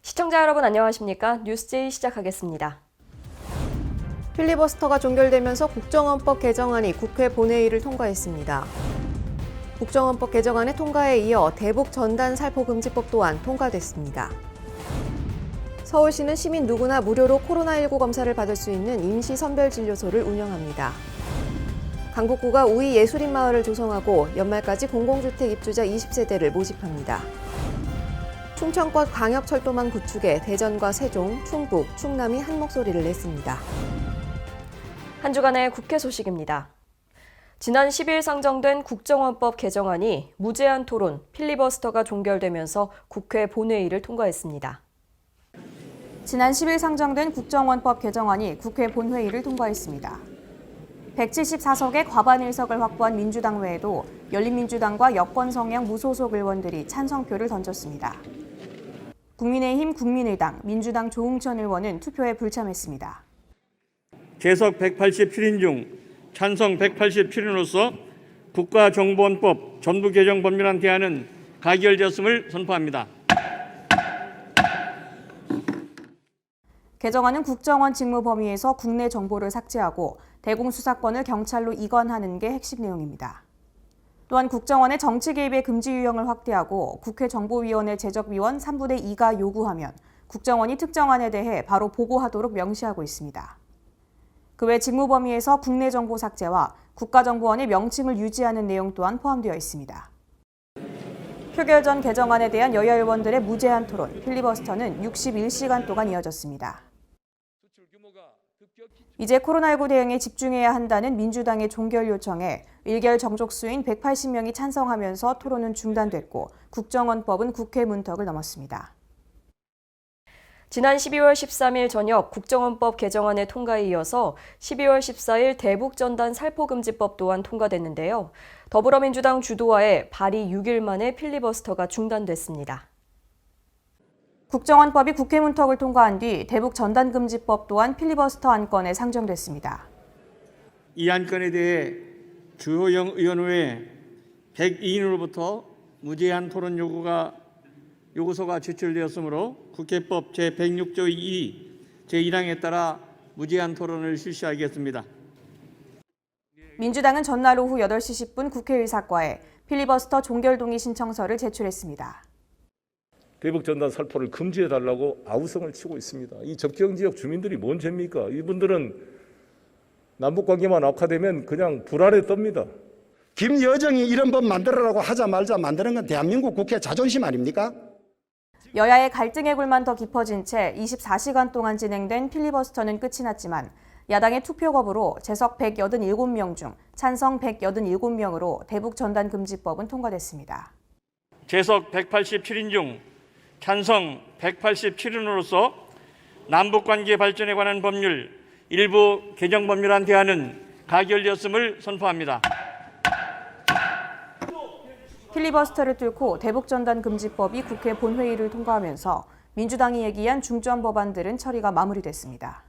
시청자 여러분 안녕하십니까? 뉴스제이 시작하겠습니다. 필리버스터가 종결되면서 국정원법 개정안이 국회 본회의를 통과했습니다. 국정원법 개정안의 통과에 이어 대북 전단 살포금지법 또한 통과됐습니다. 서울시는 시민 누구나 무료로 코로나19 검사를 받을 수 있는 임시 선별진료소를 운영합니다. 강북구가 우이 예술인 마을을 조성하고 연말까지 공공주택 입주자 20세대를 모집합니다. 충청권 광역철도망 구축에 대전과 세종, 충북, 충남이 한 목소리를 냈습니다. 한 주간의 국회 소식입니다. 지난 10일 상정된 국정원법 개정안이 무제한 토론, 필리버스터가 종결되면서 국회 본회의를 통과했습니다. 지난 10일 상정된 국정원법 개정안이 국회 본회의를 통과했습니다. 174석의 과반 일석을 확보한 민주당 외에도 열린민주당과 여권 성향 무소속 의원들이 찬성표를 던졌습니다. 국민의힘, 국민의당, 민주당 조응천 의원은 투표에 불참했습니다. 재석 187인 중 찬성 187인으로서 국가정보원법 전부 개정 법률안 대안은 가결되었음을 선포합니다. 개정안은 국정원 직무 범위에서 국내 정보를 삭제하고 대공수사권을 경찰로 이관하는 게 핵심 내용입니다. 또한 국정원의 정치 개입의 금지 유형을 확대하고 국회 정보위원회 제적위원 3분의 2가 요구하면 국정원이 특정안에 대해 바로 보고하도록 명시하고 있습니다. 그 외 직무 범위에서 국내 정보 삭제와 국가정보원의 명칭을 유지하는 내용 또한 포함되어 있습니다. 표결 전 개정안에 대한 여야 의원들의 무제한 토론, 필리버스터는 61시간 동안 이어졌습니다. 이제 코로나19 대응에 집중해야 한다는 민주당의 종결 요청에 일결 정족수인 180명이 찬성하면서 토론은 중단됐고 국정원법은 국회 문턱을 넘었습니다. 지난 12월 13일 저녁 국정원법 개정안의 통과에 이어서 12월 14일 대북전단 살포금지법 또한 통과됐는데요. 더불어민주당 주도하에 발의 6일 만에 필리버스터가 중단됐습니다. 국정원법이 국회 문턱을 통과한 뒤 대북전단금지법 또한 필리버스터 안건에 상정됐습니다. 이 안건에 대해 주호영 의원 외에 102인으로부터 무제한 토론 요구서가 제출되었으므로 국회법 제106조 2 제1항에 따라 무제한 토론을 실시하겠습니다. 민주당은 전날 오후 8시 10분 국회의사과에 필리버스터 종결 동의 신청서를 제출했습니다. 대북전단 살포를 금지해달라고 아우성을 치고 있습니다. 이 접경지역 주민들이 뭔 죄입니까? 이분들은 남북관계만 악화되면 그냥 불안에 떱니다. 김여정이 이런 법 만들어라고 하자 말자 만드는 건 대한민국 국회 자존심 아닙니까? 여야의 갈등의 굴만 더 깊어진 채 24시간 동안 진행된 필리버스터는 끝이 났지만 야당의 투표 거부로 재석 187명 중 찬성 187명으로 대북전단금지법은 통과됐습니다. 재석 187인 중 찬성 187인으로서 남북관계 발전에 관한 법률 일부 개정 법률안 대안은 가결되었음을 선포합니다. 필리버스터를 뚫고 대북전단금지법이 국회 본회의를 통과하면서 민주당이 얘기한 중점 법안들은 처리가 마무리됐습니다.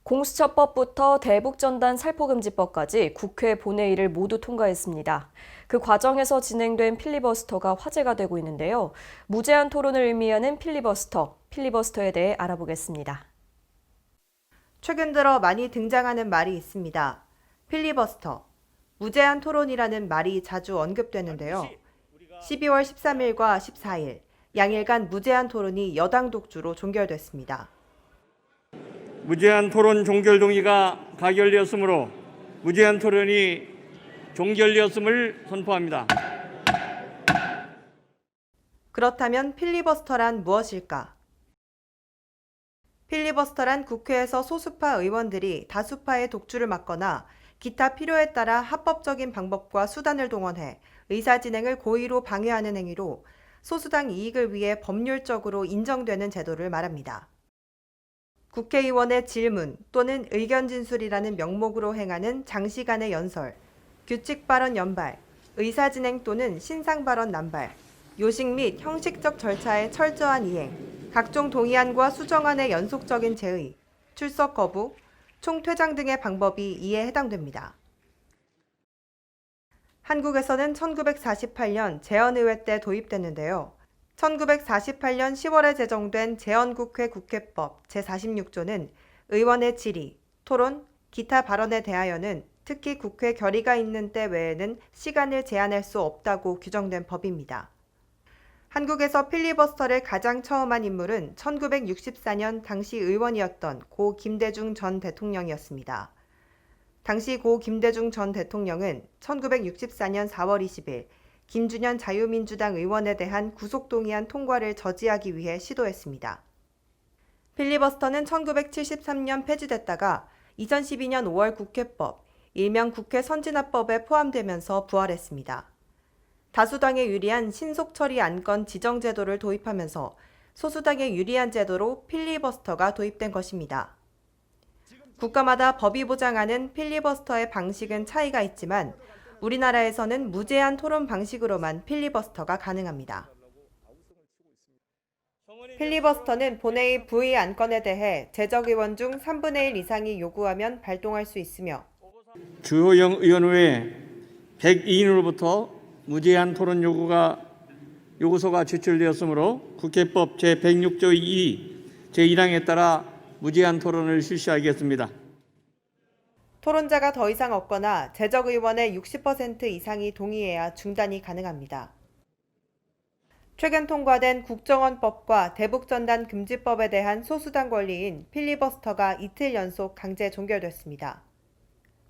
공수처법부터 대북전단 살포금지법까지 국회 본회의를 모두 통과했습니다. 그 과정에서 진행된 필리버스터가 화제가 되고 있는데요. 무제한 토론을 의미하는 필리버스터에 대해 알아보겠습니다. 최근 들어 많이 등장하는 말이 있습니다. 필리버스터, 무제한 토론이라는 말이 자주 언급되는데요. 12월 13일과 14일, 양일간 무제한 토론이 여당 독주로 종결됐습니다. 무제한 토론 종결 동의가 가결되었으므로 무제한 토론이 종결되었음을 선포합니다. 그렇다면 필리버스터란 무엇일까? 필리버스터란 국회에서 소수파 의원들이 다수파의 독주를 막거나 기타 필요에 따라 합법적인 방법과 수단을 동원해 의사 진행을 고의로 방해하는 행위로 소수당 이익을 위해 법률적으로 인정되는 제도를 말합니다. 국회의원의 질문 또는 의견 진술이라는 명목으로 행하는 장시간의 연설, 규칙 발언 연발, 의사 진행 또는 신상 발언 남발, 요식 및 형식적 절차의 철저한 이행, 각종 동의안과 수정안의 연속적인 제의, 출석 거부, 총퇴장 등의 방법이 이에 해당됩니다. 한국에서는 1948년 재헌의회 때 도입됐는데요. 1948년 10월에 제정된 재헌국회 국회법 제46조는 의원의 질의, 토론, 기타 발언에 대하여는 특히 국회 결의가 있는 때 외에는 시간을 제한할 수 없다고 규정된 법입니다. 한국에서 필리버스터를 가장 처음 한 인물은 1964년 당시 의원이었던 고 김대중 전 대통령이었습니다. 당시 고 김대중 전 대통령은 1964년 4월 20일 김준현 자유민주당 의원에 대한 구속동의안 통과를 저지하기 위해 시도했습니다. 필리버스터는 1973년 폐지됐다가 2012년 5월 국회법, 일명 국회 선진화법에 포함되면서 부활했습니다. 다수당에 유리한 신속처리 안건 지정 제도를 도입하면서 소수당에 유리한 제도로 필리버스터가 도입된 것입니다. 국가마다 법이 보장하는 필리버스터의 방식은 차이가 있지만 우리나라에서는 무제한 토론 방식으로만 필리버스터가 가능합니다. 필리버스터는 본회의 부의 안건에 대해 제적 의원 중 3분의 1 이상이 요구하면 발동할 수 있으며 주호영 의원 외에 102인으로부터 무제한 토론 요구서가 제출되었으므로 국회법 제106조 2 제1항에 따라 무제한 토론을 실시하겠습니다. 토론자가 더 이상 없거나 제적 의원의 60% 이상이 동의해야 중단이 가능합니다. 최근 통과된 국정원법과 대북전단 금지법에 대한 소수당 권리인 필리버스터가 이틀 연속 강제 종결됐습니다.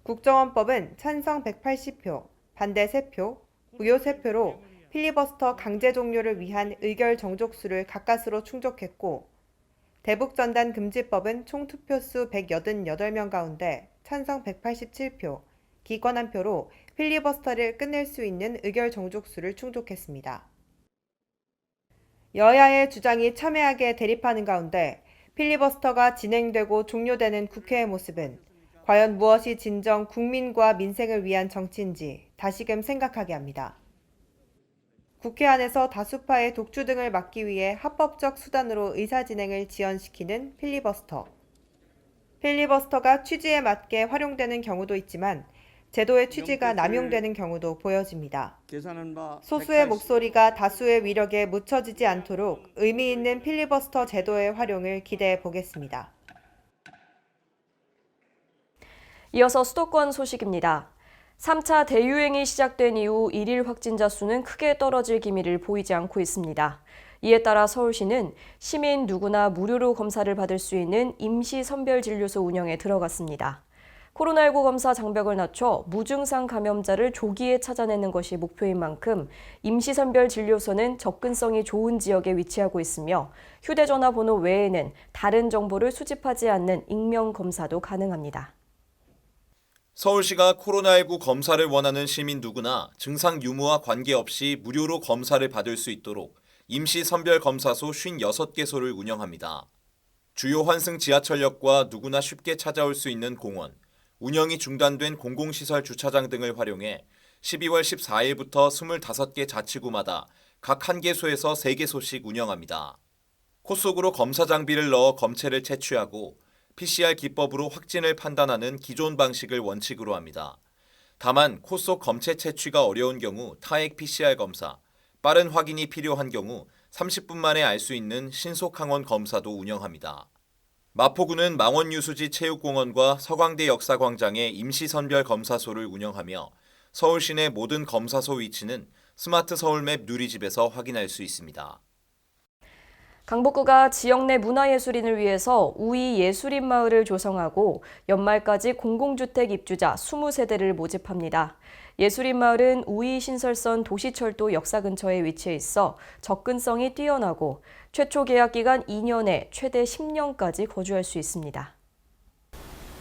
국정원법은 찬성 180표, 반대 3표, 무효 3표로 필리버스터 강제 종료를 위한 의결 정족수를 가까스로 충족했고 대북전단 금지법은 총 투표수 188명 가운데 찬성 187표, 기권 1표로 필리버스터를 끝낼 수 있는 의결 정족수를 충족했습니다. 여야의 주장이 첨예하게 대립하는 가운데 필리버스터가 진행되고 종료되는 국회의 모습은 과연 무엇이 진정 국민과 민생을 위한 정치인지 다시금 생각하게 합니다. 국회 안에서 다수파의 독주 등을 막기 위해 합법적 수단으로 의사진행을 지연시키는 필리버스터. 필리버스터가 취지에 맞게 활용되는 경우도 있지만 제도의 취지가 남용되는 경우도 보여집니다. 소수의 목소리가 다수의 위력에 묻혀지지 않도록 의미 있는 필리버스터 제도의 활용을 기대해 보겠습니다. 이어서 수도권 소식입니다. 3차 대유행이 시작된 이후 일일 확진자 수는 크게 떨어질 기미를 보이지 않고 있습니다. 이에 따라 서울시는 시민 누구나 무료로 검사를 받을 수 있는 임시선별진료소 운영에 들어갔습니다. 코로나19 검사 장벽을 낮춰 무증상 감염자를 조기에 찾아내는 것이 목표인 만큼 임시선별진료소는 접근성이 좋은 지역에 위치하고 있으며 휴대전화 번호 외에는 다른 정보를 수집하지 않는 익명 검사도 가능합니다. 서울시가 코로나19 검사를 원하는 시민 누구나 증상 유무와 관계없이 무료로 검사를 받을 수 있도록 임시선별검사소 56개소를 운영합니다. 주요 환승 지하철역과 누구나 쉽게 찾아올 수 있는 공원, 운영이 중단된 공공시설 주차장 등을 활용해 12월 14일부터 25개 자치구마다 각 1개소에서 3개소씩 운영합니다. 코 속으로 검사 장비를 넣어 검체를 채취하고 PCR 기법으로 확진을 판단하는 기존 방식을 원칙으로 합니다. 다만 코 속 검체 채취가 어려운 경우 타액 PCR 검사, 빠른 확인이 필요한 경우 30분 만에 알 수 있는 신속항원 검사도 운영합니다. 마포구는 망원유수지 체육공원과 서광대 역사광장에 임시선별 검사소를 운영하며 서울 시내 모든 검사소 위치는 스마트 서울맵 누리집에서 확인할 수 있습니다. 강북구가 지역 내 문화예술인을 위해서 우이 예술인 마을을 조성하고 연말까지 공공주택 입주자 20세대를 모집합니다. 예술인 마을은 우이 신설선 도시철도 역사 근처에 위치해 있어 접근성이 뛰어나고 최초 계약 기간 2년에 최대 10년까지 거주할 수 있습니다.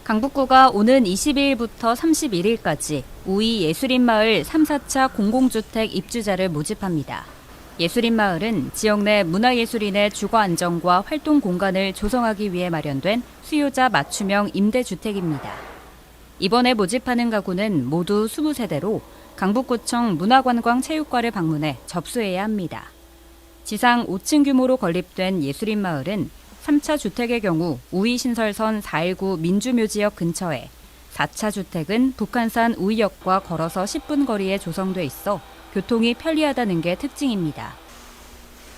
강북구가 오는 22일부터 31일까지 우이 예술인 마을 3, 4차 공공주택 입주자를 모집합니다. 예술인 마을은 지역 내 문화예술인의 주거 안정과 활동 공간을 조성하기 위해 마련된 수요자 맞춤형 임대주택입니다. 이번에 모집하는 가구는 모두 20세대로 강북구청 문화관광체육과를 방문해 접수해야 합니다. 지상 5층 규모로 건립된 예술인 마을은 3차 주택의 경우 우이신설선 419 민주묘지역 근처에, 4차 주택은 북한산 우이역과 걸어서 10분 거리에 조성돼 있어 교통이 편리하다는 게 특징입니다.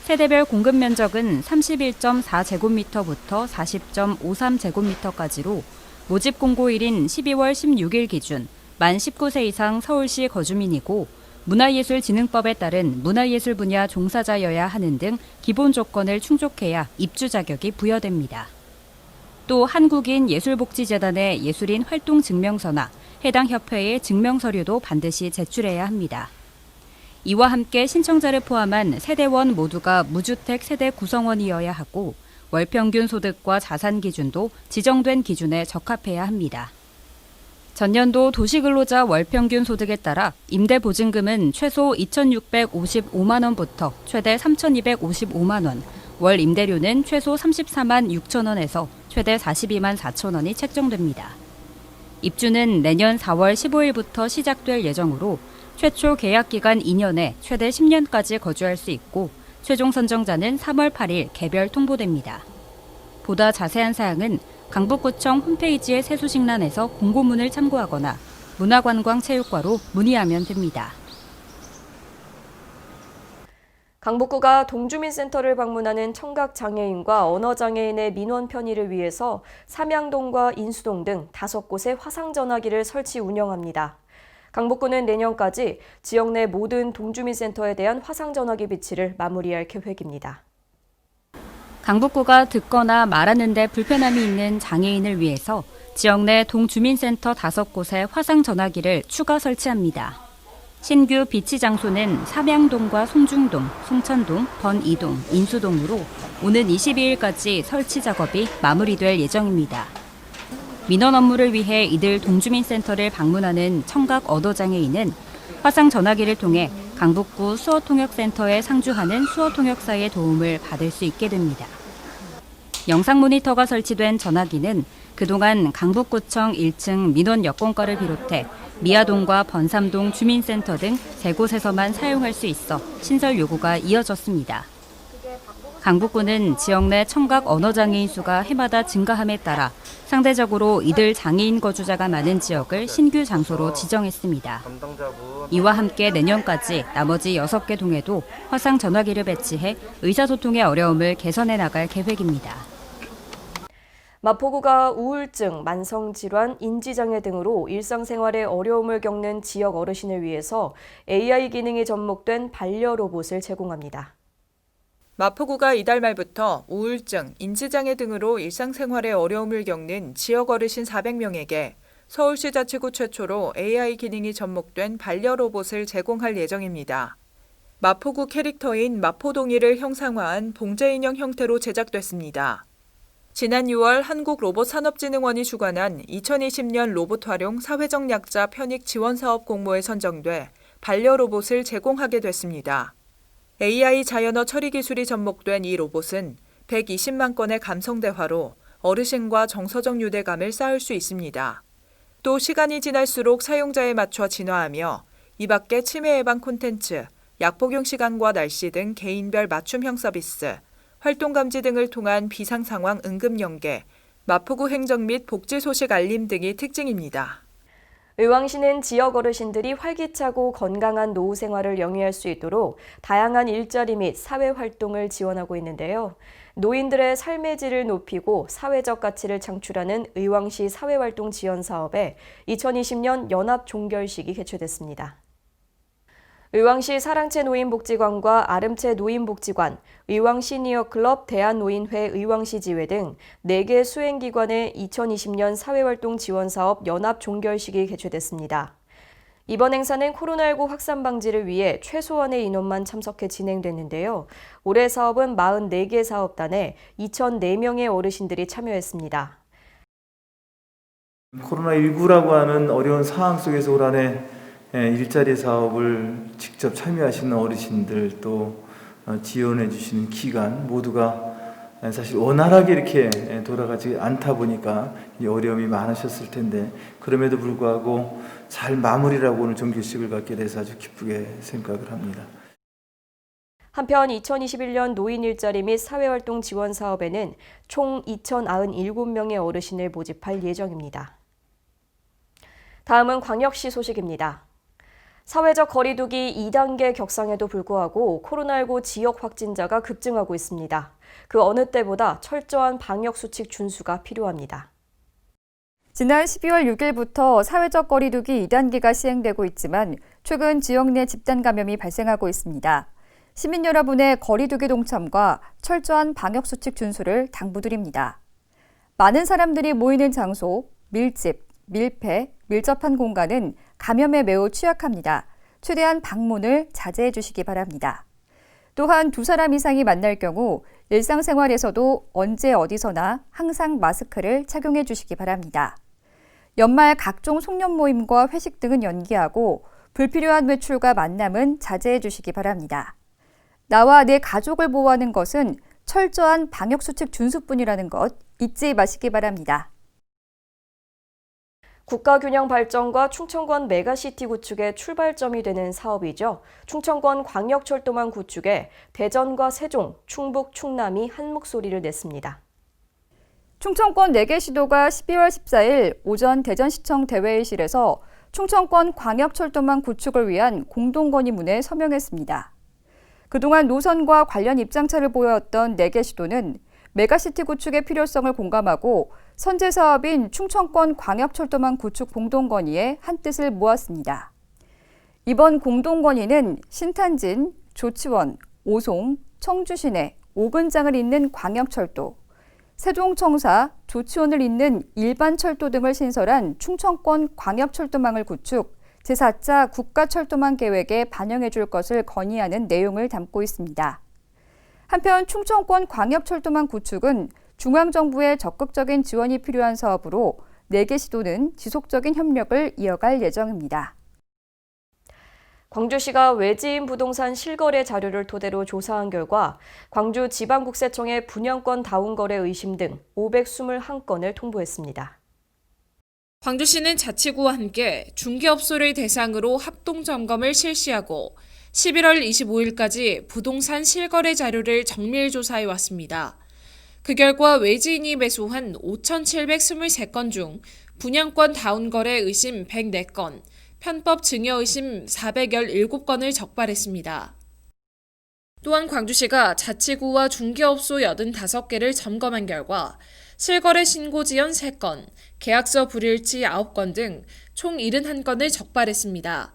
세대별 공급 면적은 31.4제곱미터부터 40.53제곱미터까지로 모집 공고일인 12월 16일 기준 만 19세 이상 서울시 거주민이고 문화예술진흥법에 따른 문화예술 분야 종사자여야 하는 등 기본 조건을 충족해야 입주 자격이 부여됩니다. 또 한국인 예술복지재단의 예술인 활동 증명서나 해당 협회의 증명서류도 반드시 제출해야 합니다. 이와 함께 신청자를 포함한 세대원 모두가 무주택 세대 구성원이어야 하고 월평균 소득과 자산 기준도 지정된 기준에 적합해야 합니다. 전년도 도시근로자 월평균 소득에 따라 임대보증금은 최소 2,655만 원부터 최대 3,255만 원, 월 임대료는 최소 34만 6천 원에서 최대 42만 4천 원이 책정됩니다. 입주는 내년 4월 15일부터 시작될 예정으로 최초 계약기간 2년에 최대 10년까지 거주할 수 있고 최종 선정자는 3월 8일 개별 통보됩니다. 보다 자세한 사항은 강북구청 홈페이지의 세수식란에서 공고문을 참고하거나 문화관광체육과로 문의하면 됩니다. 강북구가 동주민센터를 방문하는 청각장애인과 언어장애인의 민원 편의를 위해서 삼양동과 인수동 등 5곳에 화상전화기를 설치 운영합니다. 강북구는 내년까지 지역 내 모든 동주민센터에 대한 화상전화기 비치를 마무리할 계획입니다. 강북구가 듣거나 말하는 데 불편함이 있는 장애인을 위해서 지역 내 동주민센터 5곳에 화상전화기를 추가 설치합니다. 신규 비치 장소는 삼양동과 송중동, 송천동, 번이동, 인수동으로 오는 22일까지 설치 작업이 마무리될 예정입니다. 민원 업무를 위해 이들 동주민센터를 방문하는 청각 언어장애인은 화상전화기를 통해 강북구 수어통역센터에 상주하는 수어통역사의 도움을 받을 수 있게 됩니다. 영상 모니터가 설치된 전화기는 그동안 강북구청 1층 민원 여건과를 비롯해 미아동과 번삼동 주민센터 등 3곳에서만 사용할 수 있어 신설 요구가 이어졌습니다. 강북구는 지역 내 청각 언어장애인 수가 해마다 증가함에 따라 상대적으로 이들 장애인 거주자가 많은 지역을 신규 장소로 지정했습니다. 이와 함께 내년까지 나머지 6개 동에도 화상 전화기를 배치해 의사소통의 어려움을 개선해 나갈 계획입니다. 마포구가 우울증, 만성질환, 인지장애 등으로 일상생활에 어려움을 겪는 지역 어르신을 위해서 AI 기능이 접목된 반려로봇을 제공합니다. 마포구가 이달 말부터 우울증, 인지장애 등으로 일상생활에 어려움을 겪는 지역 어르신 400명에게 서울시자치구 최초로 AI 기능이 접목된 반려로봇을 제공할 예정입니다. 마포구 캐릭터인 마포동이를 형상화한 봉제인형 형태로 제작됐습니다. 지난 6월 한국로봇산업진흥원이 주관한 2020년 로봇 활용 사회적 약자 편익 지원 사업 공모에 선정돼 반려로봇을 제공하게 됐습니다. AI 자연어 처리 기술이 접목된 이 로봇은 120만 건의 감성 대화로 어르신과 정서적 유대감을 쌓을 수 있습니다. 또 시간이 지날수록 사용자에 맞춰 진화하며 이 밖에 치매 예방 콘텐츠, 약 복용 시간과 날씨 등 개인별 맞춤형 서비스, 활동 감지 등을 통한 비상 상황 응급 연계, 마포구 행정 및 복지 소식 알림 등이 특징입니다. 의왕시는 지역 어르신들이 활기차고 건강한 노후 생활을 영위할 수 있도록 다양한 일자리 및 사회 활동을 지원하고 있는데요. 노인들의 삶의 질을 높이고 사회적 가치를 창출하는 의왕시 사회활동 지원 사업에 2020년 연합 종결식이 개최됐습니다. 의왕시 사랑채 노인복지관과 아름채 노인복지관, 의왕시니어클럽 대한노인회 의왕시지회 등 4개 수행기관의 2020년 사회활동 지원사업 연합 종결식이 개최됐습니다. 이번 행사는 코로나19 확산 방지를 위해 최소한의 인원만 참석해 진행됐는데요. 올해 사업은 44개 사업단에 2,004명의 어르신들이 참여했습니다. 코로나19라고 하는 어려운 상황 속에서 올 한해 일자리 사업을 직접 참여하시는 어르신들 또 지원해 주시는 기관 모두가 사실 원활하게 이렇게 돌아가지 않다 보니까 어려움이 많으셨을 텐데 그럼에도 불구하고 잘 마무리라고 오늘 종결식을 갖게 돼서 아주 기쁘게 생각을 합니다. 한편 2021년 노인 일자리 및 사회활동 지원 사업에는 총 2,097명의 어르신을 모집할 예정입니다. 다음은 광역시 소식입니다. 사회적 거리두기 2단계 격상에도 불구하고 코로나19 지역 확진자가 급증하고 있습니다. 그 어느 때보다 철저한 방역수칙 준수가 필요합니다. 지난 12월 6일부터 사회적 거리두기 2단계가 시행되고 있지만 최근 지역 내 집단 감염이 발생하고 있습니다. 시민 여러분의 거리두기 동참과 철저한 방역수칙 준수를 당부드립니다. 많은 사람들이 모이는 장소, 밀집, 밀폐, 밀접한 공간은 감염에 매우 취약합니다. 최대한 방문을 자제해 주시기 바랍니다. 또한 2사람 이상이 만날 경우 일상생활에서도 언제 어디서나 항상 마스크를 착용해 주시기 바랍니다. 연말 각종 송년 모임과 회식 등은 연기하고 불필요한 외출과 만남은 자제해 주시기 바랍니다. 나와 내 가족을 보호하는 것은 철저한 방역수칙 준수뿐이라는 것 잊지 마시기 바랍니다. 국가균형 발전과 충청권 메가시티 구축의 출발점이 되는 사업이죠. 충청권 광역철도망 구축에 대전과 세종, 충북, 충남이 한 목소리를 냈습니다. 충청권 4개 시도가 12월 14일 오전 대전시청 대회의실에서 충청권 광역철도망 구축을 위한 공동건의문에 서명했습니다. 그동안 노선과 관련 입장차를 보여왔던 4개 시도는 메가시티 구축의 필요성을 공감하고 선제 사업인 충청권 광역철도망 구축 공동건의에 한뜻을 모았습니다. 이번 공동건의는 신탄진, 조치원, 오송, 청주시내, 오근장을 잇는 광역철도, 세종청사, 조치원을 잇는 일반철도 등을 신설한 충청권 광역철도망을 구축, 제4차 국가철도망 계획에 반영해 줄 것을 건의하는 내용을 담고 있습니다. 한편 충청권 광역철도망 구축은 중앙정부의 적극적인 지원이 필요한 사업으로 4개 시도는 지속적인 협력을 이어갈 예정입니다. 광주시가 외지인 부동산 실거래 자료를 토대로 조사한 결과 광주지방국세청에 분양권 다운거래 의심 등 521건을 통보했습니다. 광주시는 자치구와 함께 중개업소를 대상으로 합동점검을 실시하고 11월 25일까지 부동산 실거래 자료를 정밀 조사해 왔습니다. 그 결과 외지인이 매수한 5,723건 중 분양권 다운거래 의심 104건, 편법 증여 의심 417건을 적발했습니다. 또한 광주시가 자치구와 중개업소 85개를 점검한 결과 실거래 신고 지연 3건, 계약서 불일치 9건 등 총 71건을 적발했습니다.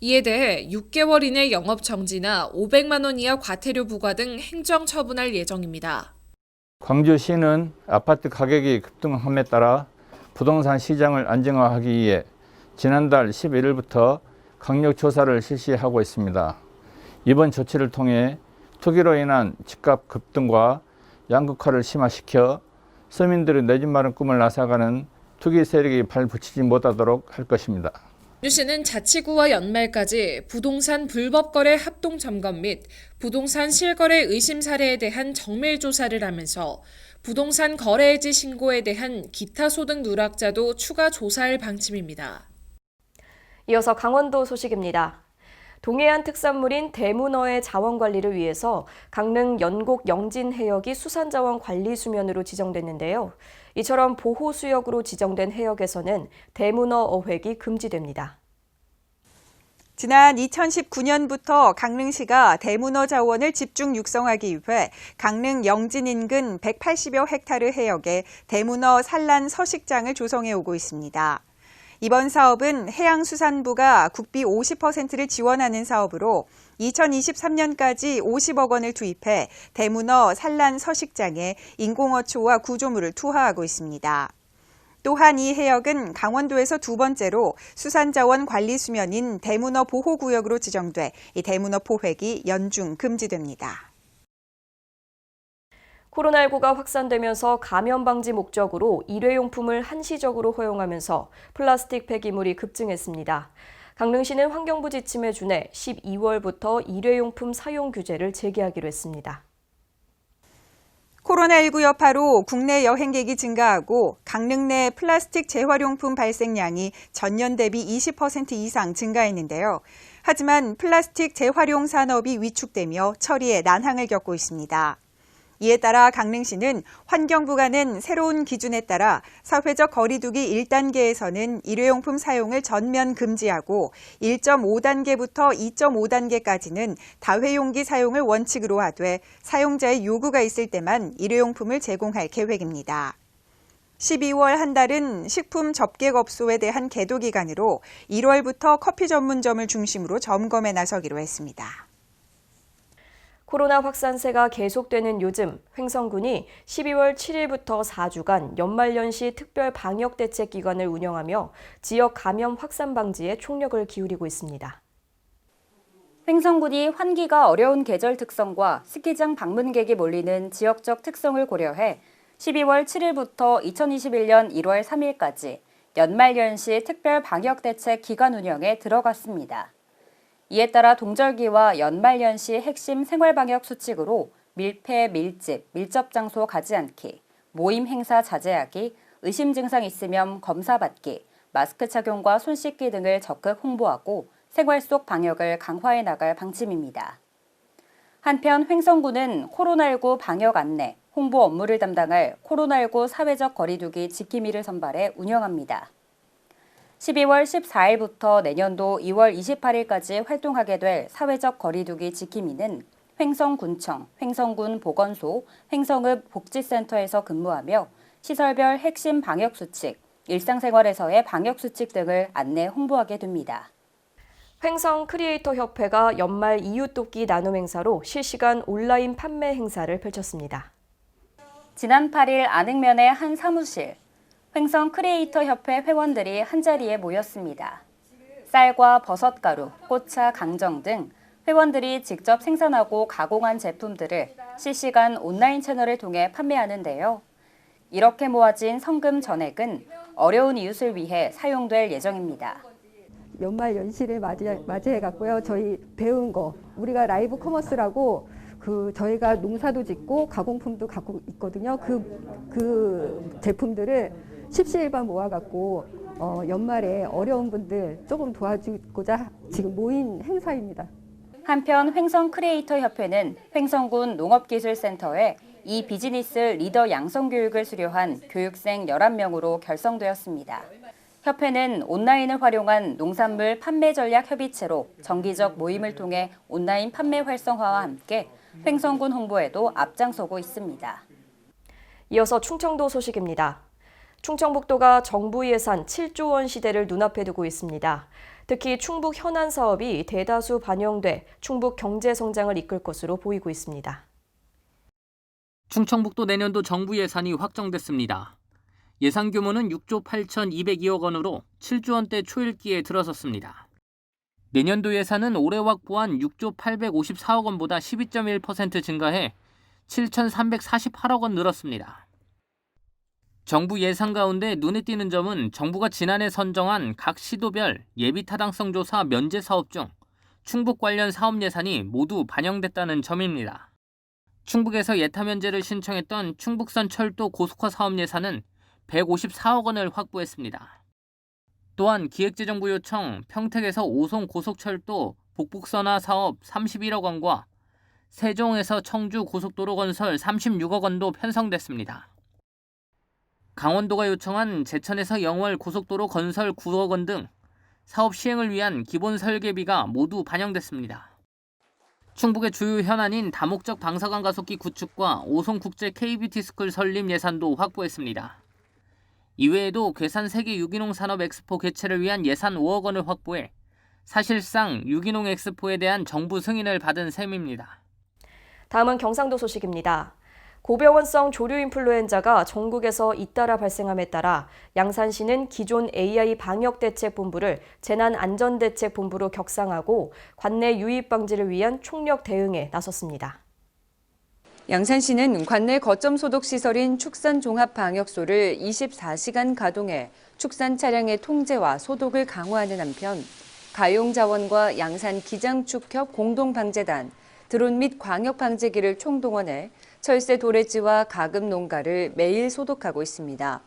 이에 대해 6개월 이내 영업 정지나 500만 원 이하 과태료 부과 등 행정 처분할 예정입니다. 광주시는 아파트 가격이 급등함에 따라 부동산 시장을 안정화하기 위해 지난달 11일부터 강력 조사를 실시하고 있습니다. 이번 조치를 통해 투기로 인한 집값 급등과 양극화를 심화시켜 서민들의 내 집 마련 꿈을 앗아가는 투기 세력이 발붙이지 못하도록 할 것입니다. 광주시는 자치구와 연말까지 부동산 불법 거래 합동 점검 및 부동산 실거래 의심 사례에 대한 정밀 조사를 하면서 부동산 거래해지 신고에 대한 기타 소득 누락자도 추가 조사할 방침입니다. 이어서 강원도 소식입니다. 동해안 특산물인 대문어의 자원 관리를 위해서 강릉 연곡 영진 해역이 수산자원 관리 수면으로 지정됐는데요. 이처럼 보호수역으로 지정된 해역에서는 대문어 어획이 금지됩니다. 지난 2019년부터 강릉시가 대문어 자원을 집중 육성하기 위해 강릉 영진 인근 180여 헥타르 해역에 대문어 산란 서식장을 조성해 오고 있습니다. 이번 사업은 해양수산부가 국비 50%를 지원하는 사업으로 2023년까지 50억 원을 투입해 대문어 산란 서식장에 인공어초와 구조물을 투하하고 있습니다. 또한 이 해역은 강원도에서 2번째로 수산자원 관리 수면인 대문어 보호구역으로 지정돼 이 대문어 포획이 연중 금지됩니다. 코로나19가 확산되면서 감염 방지 목적으로 일회용품을 한시적으로 허용하면서 플라스틱 폐기물이 급증했습니다. 강릉시는 환경부 지침에 준해 12월부터 일회용품 사용 규제를 재개하기로 했습니다. 코로나19 여파로 국내 여행객이 증가하고 강릉 내 플라스틱 재활용품 발생량이 전년 대비 20% 이상 증가했는데요. 하지만 플라스틱 재활용 산업이 위축되며 처리에 난항을 겪고 있습니다. 이에 따라 강릉시는 환경부가 낸 새로운 기준에 따라 사회적 거리두기 1단계에서는 일회용품 사용을 전면 금지하고 1.5단계부터 2.5단계까지는 다회용기 사용을 원칙으로 하되 사용자의 요구가 있을 때만 일회용품을 제공할 계획입니다. 12월 한 달은 식품 접객업소에 대한 계도 기간으로 1월부터 커피 전문점을 중심으로 점검에 나서기로 했습니다. 코로나 확산세가 계속되는 요즘 횡성군이 12월 7일부터 4주간 연말연시 특별 방역대책 기간을 운영하며 지역 감염 확산 방지에 총력을 기울이고 있습니다. 횡성군이 환기가 어려운 계절 특성과 스키장 방문객이 몰리는 지역적 특성을 고려해 12월 7일부터 2021년 1월 3일까지 연말연시 특별 방역대책 기간 운영에 들어갔습니다. 이에 따라 동절기와 연말연시 핵심 생활방역 수칙으로 밀폐, 밀집, 밀접장소 가지 않기, 모임 행사 자제하기, 의심 증상 있으면 검사받기, 마스크 착용과 손 씻기 등을 적극 홍보하고 생활 속 방역을 강화해 나갈 방침입니다. 한편 횡성군은 코로나19 방역 안내, 홍보 업무를 담당할 코로나19 사회적 거리두기 지킴이를 선발해 운영합니다. 12월 14일부터 내년도 2월 28일까지 활동하게 될 사회적 거리두기 지킴이는 횡성군청, 횡성군 보건소, 횡성읍 복지센터에서 근무하며 시설별 핵심 방역수칙, 일상생활에서의 방역수칙 등을 안내 홍보하게 됩니다. 횡성 크리에이터 협회가 연말 이웃돕기 나눔 행사로 실시간 온라인 판매 행사를 펼쳤습니다. 지난 8일 안흥면의 한 사무실, 횡성 크리에이터 협회 회원들이 한자리에 모였습니다. 쌀과 버섯가루, 꽃차, 강정 등 회원들이 직접 생산하고 가공한 제품들을 실시간 온라인 채널을 통해 판매하는데요. 이렇게 모아진 성금 전액은 어려운 이웃을 위해 사용될 예정입니다. 연말 연시를 맞이해갖고요. 저희 배운 거, 우리가 라이브 커머스라고 저희가 농사도 짓고 가공품도 갖고 있거든요. 그 제품들을 십시일반 모아갖고 연말에 어려운 분들 조금 도와주고자 지금 모인 행사입니다. 한편 횡성 크리에이터 협회는 횡성군 농업기술센터에 이 비즈니스 리더 양성 교육을 수료한 교육생 11명으로 결성되었습니다. 협회는 온라인을 활용한 농산물 판매 전략 협의체로 정기적 모임을 통해 온라인 판매 활성화와 함께 횡성군 홍보에도 앞장서고 있습니다. 이어서 충청도 소식입니다. 충청북도가 정부 예산 7조 원 시대를 눈앞에 두고 있습니다. 특히 충북 현안 사업이 대다수 반영돼 충북 경제 성장을 이끌 것으로 보이고 있습니다. 충청북도 내년도 정부 예산이 확정됐습니다. 예산 규모는 6조 8,202억 원으로 7조 원대 초읽기에 들어섰습니다. 내년도 예산은 올해 확보한 6조 854억 원보다 12.1% 증가해 7,348억 원 늘었습니다. 정부 예산 가운데 눈에 띄는 점은 정부가 지난해 선정한 각 시도별 예비타당성 조사 면제 사업 중 충북 관련 사업 예산이 모두 반영됐다는 점입니다. 충북에서 예타 면제를 신청했던 충북선 철도 고속화 사업 예산은 154억 원을 확보했습니다. 또한 기획재정부 요청 평택에서 오송 고속철도 복북선화 사업 31억 원과 세종에서 청주 고속도로 건설 36억 원도 편성됐습니다. 강원도가 요청한 제천에서 영월 고속도로 건설 9억 원 등 사업 시행을 위한 기본 설계비가 모두 반영됐습니다. 충북의 주요 현안인 다목적 방사관 가속기 구축과 오송국제 KBT 스쿨 설립 예산도 확보했습니다. 이외에도 괴산 세계 유기농 산업 엑스포 개최를 위한 예산 5억 원을 확보해 사실상 유기농 엑스포에 대한 정부 승인을 받은 셈입니다. 다음은 경상도 소식입니다. 고병원성 조류 인플루엔자가 전국에서 잇따라 발생함에 따라 양산시는 기존 AI 방역대책본부를 재난안전대책본부로 격상하고 관내 유입 방지를 위한 총력 대응에 나섰습니다. 양산시는 관내 거점 소독 시설인 축산종합방역소를 24시간 가동해 축산 차량의 통제와 소독을 강화하는 한편 가용자원과 양산 기장축협 공동방제단, 드론 및 광역방제기를 총동원해 철새 도래지와 가금 농가를 매일 소독하고 있습니다.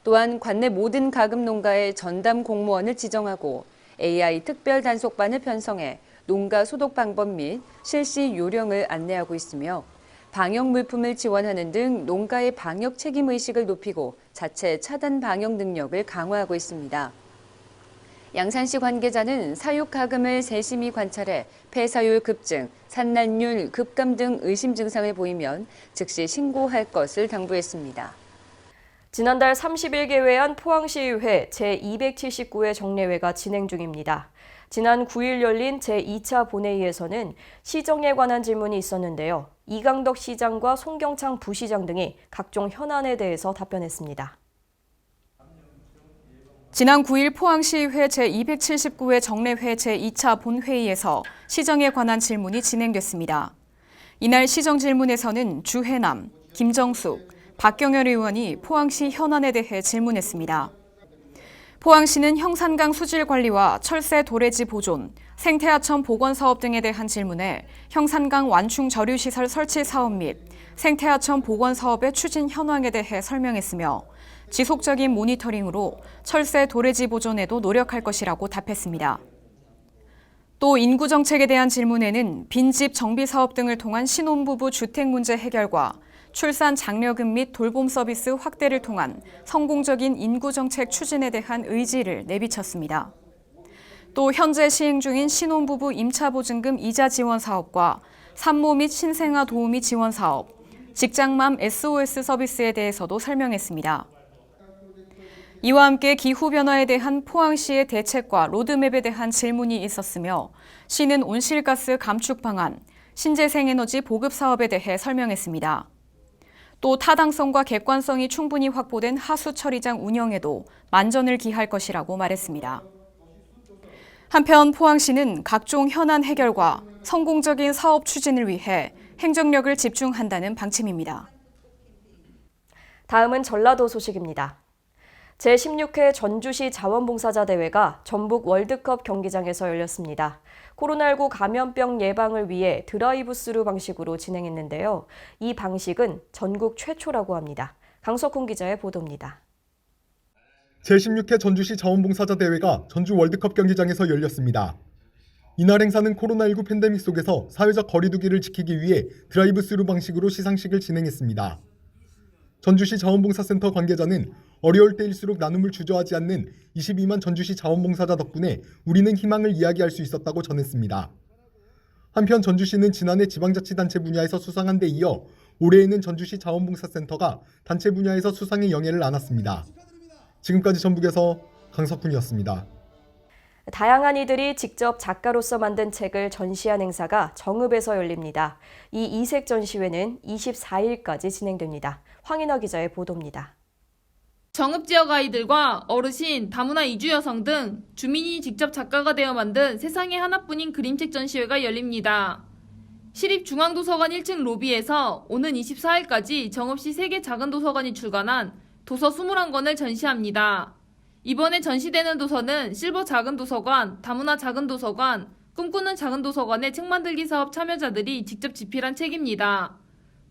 또한 관내 모든 가금 농가에 전담 공무원을 지정하고 AI 특별 단속반을 편성해 농가 소독 방법 및 실시 요령을 안내하고 있으며 방역 물품을 지원하는 등 농가의 방역 책임 의식을 높이고 자체 차단 방역 능력을 강화하고 있습니다. 양산시 관계자는 사육 가금을 세심히 관찰해 폐사율 급증, 산란율 급감 등 의심 증상을 보이면 즉시 신고할 것을 당부했습니다. 지난달 30일 개회한 포항시의회 제279회 정례회가 진행 중입니다. 지난 9일 열린 제2차 본회의에서는 시정에 관한 질문이 있었는데요. 이강덕 시장과 송경창 부시장 등이 각종 현안에 대해서 답변했습니다. 지난 9일 포항시의회 제279회 정례회 제2차 본회의에서 시정에 관한 질문이 진행됐습니다. 이날 시정 질문에서는 주해남, 김정숙, 박경열 의원이 포항시 현안에 대해 질문했습니다. 포항시는 형산강 수질 관리와 철새 도래지 보존, 생태하천 복원 사업 등에 대한 질문에 형산강 완충 저류 시설 설치 사업 및 생태하천 복원 사업의 추진 현황에 대해 설명했으며 지속적인 모니터링으로 철새 도래지 보존에도 노력할 것이라고 답했습니다. 또 인구 정책에 대한 질문에는 빈집 정비 사업 등을 통한 신혼부부 주택 문제 해결과 출산 장려금 및 돌봄 서비스 확대를 통한 성공적인 인구 정책 추진에 대한 의지를 내비쳤습니다. 또 현재 시행 중인 신혼부부 임차보증금 이자 지원 사업과 산모 및 신생아 도우미 지원 사업, 직장맘 SOS 서비스에 대해서도 설명했습니다. 이와 함께 기후변화에 대한 포항시의 대책과 로드맵에 대한 질문이 있었으며 시는 온실가스 감축 방안, 신재생에너지 보급 사업에 대해 설명했습니다. 또 타당성과 객관성이 충분히 확보된 하수 처리장 운영에도 만전을 기할 것이라고 말했습니다. 한편 포항시는 각종 현안 해결과 성공적인 사업 추진을 위해 행정력을 집중한다는 방침입니다. 다음은 전라도 소식입니다. 제16회 전주시 자원봉사자 대회가 전북 월드컵 경기장에서 열렸습니다. 코로나19 감염병 예방을 위해 드라이브스루 방식으로 진행했는데요. 이 방식은 전국 최초라고 합니다. 강석훈 기자의 보도입니다. 제16회 전주시 자원봉사자 대회가 전주 월드컵 경기장에서 열렸습니다. 이날 행사는 코로나19 팬데믹 속에서 사회적 거리 두기를 지키기 위해 드라이브스루 방식으로 시상식을 진행했습니다. 전주시 자원봉사센터 관계자는 어려울 때일수록 나눔을 주저하지 않는 22만 전주시 자원봉사자 덕분에 우리는 희망을 이야기할 수 있었다고 전했습니다. 한편 전주시는 지난해 지방자치단체 분야에서 수상한 데 이어 올해에는 전주시 자원봉사센터가 단체 분야에서 수상의 영예를 안았습니다. 지금까지 전북에서 강석훈이었습니다. 다양한 이들이 직접 작가로서 만든 책을 전시한 행사가 정읍에서 열립니다. 이 이색 전시회는 24일까지 진행됩니다. 황인화 기자의 보도입니다. 정읍 지역 아이들과 어르신, 다문화 이주 여성 등 주민이 직접 작가가 되어 만든 세상에 하나뿐인 그림책 전시회가 열립니다. 시립중앙도서관 1층 로비에서 오는 24일까지 정읍시 3개 작은 도서관이 출간한 도서 21권을 전시합니다. 이번에 전시되는 도서는 실버 작은 도서관, 다문화 작은 도서관, 꿈꾸는 작은 도서관의 책 만들기 사업 참여자들이 직접 집필한 책입니다.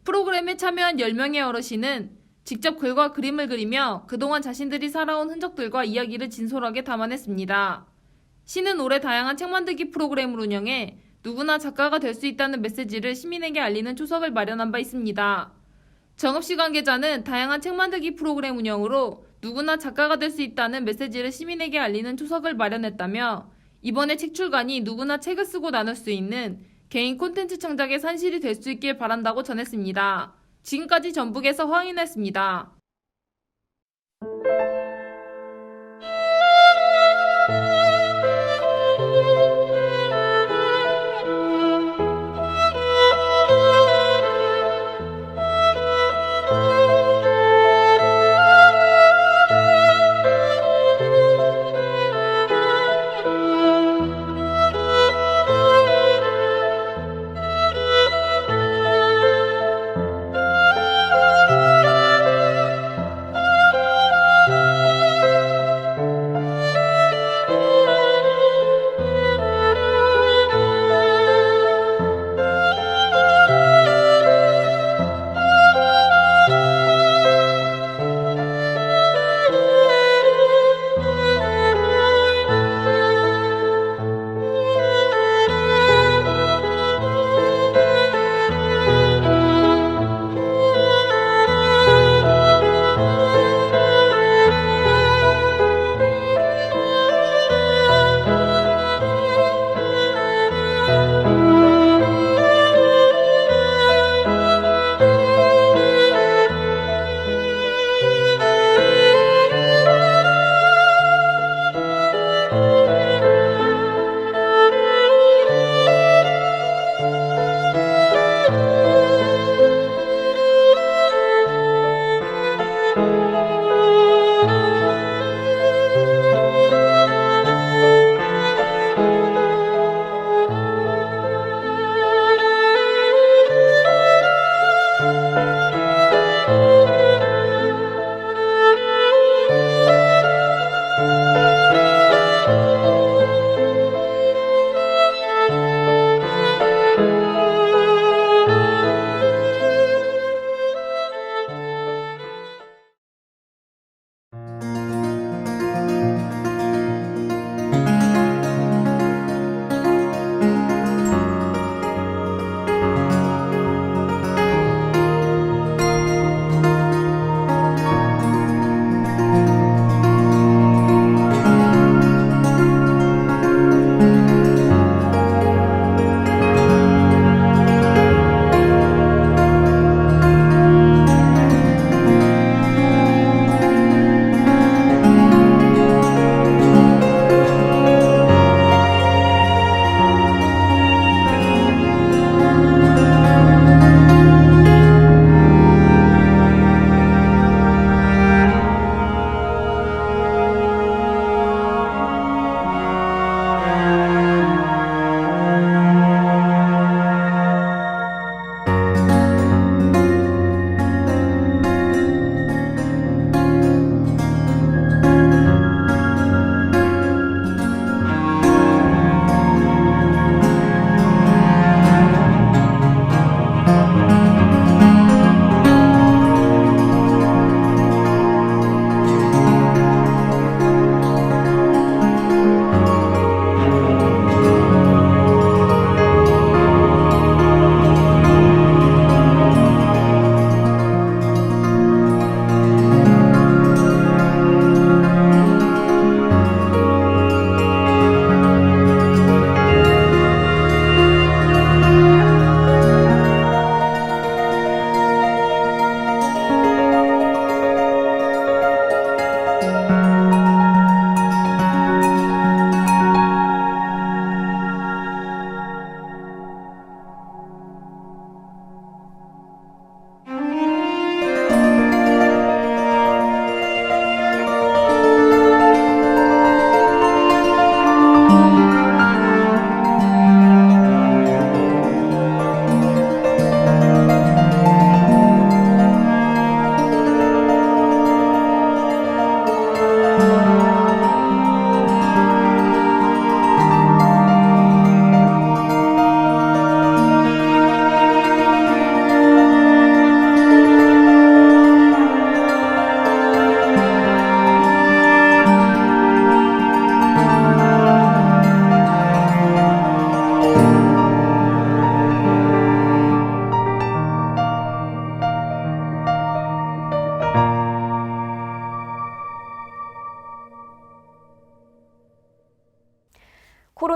프로그램에 참여한 10명의 어르신은 직접 글과 그림을 그리며 그동안 자신들이 살아온 흔적들과 이야기를 진솔하게 담아냈습니다. 시는 올해 다양한 책 만들기 프로그램을 운영해 누구나 작가가 될 수 있다는 메시지를 시민에게 알리는 초석을 마련한 바 있습니다. 정읍시 관계자는 다양한 책 만들기 프로그램 운영으로 누구나 작가가 될 수 있다는 메시지를 시민에게 알리는 초석을 마련했다며 이번에 책 출간이 누구나 책을 쓰고 나눌 수 있는 개인 콘텐츠 창작의 산실이 될 수 있길 바란다고 전했습니다. 지금까지 전북에서 황인혜였습니다.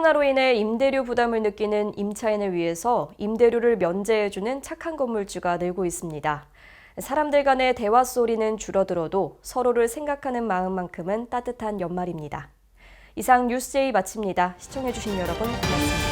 코로나로 인해 임대료 부담을 느끼는 임차인을 위해서 임대료를 면제해주는 착한 건물주가 늘고 있습니다. 사람들 간의 대화 소리는 줄어들어도 서로를 생각하는 마음만큼은 따뜻한 연말입니다. 이상 뉴스제이 마칩니다. 시청해주신 여러분 고맙습니다.